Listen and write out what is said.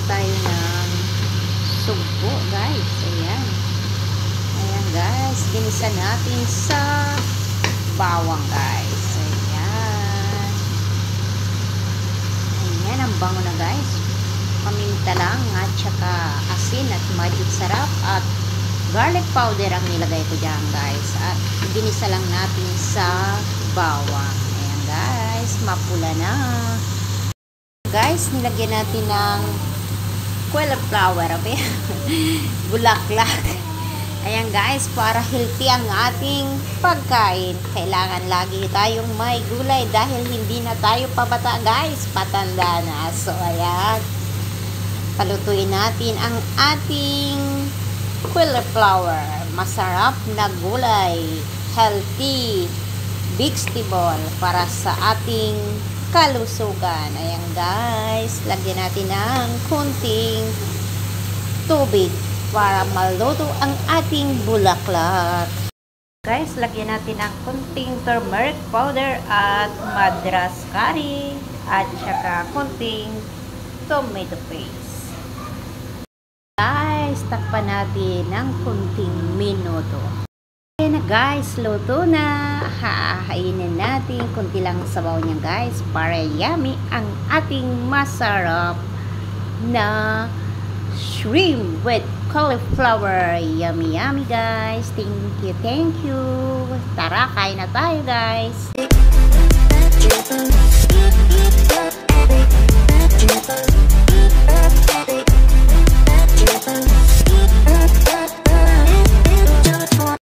tayo ng sugpo, guys. Ayan. Ayan, guys. Ginisa natin sa bawang, guys. Ayan. Ayan, ang bango na, guys. Paminta lang at saka asin at magic sarap at garlic powder ang nilagay ko dyan, guys. At ginisa lang natin sa bawang. Ayan, guys. Mapula na. Guys, nilagyan natin ng cauliflower. Okay? Bulaklak. Ayan, guys. Para healthy ang ating pagkain. Kailangan lagi tayong may gulay dahil hindi na tayo pabata, guys. Patanda na. So, ayan. Palutuin natin ang ating cauliflower. Masarap na gulay. Healthy vegetable para sa ating kalusugan. Ayan, guys. Lagyan natin ng kunting tubig para maluto ang ating bulaklak. Guys, lagyan natin ng kunting turmeric powder at madras curry at saka kunting tomato paste. Guys, takpan natin ng kunting minuto. Ayan na, guys, luto na. Hahainin natin kunti lang sabaw niya, guys, para yummy ang ating masarap na shrimp with cauliflower. Yummy, yummy, guys. Thank you, thank you. Tara, kain na tayo, guys.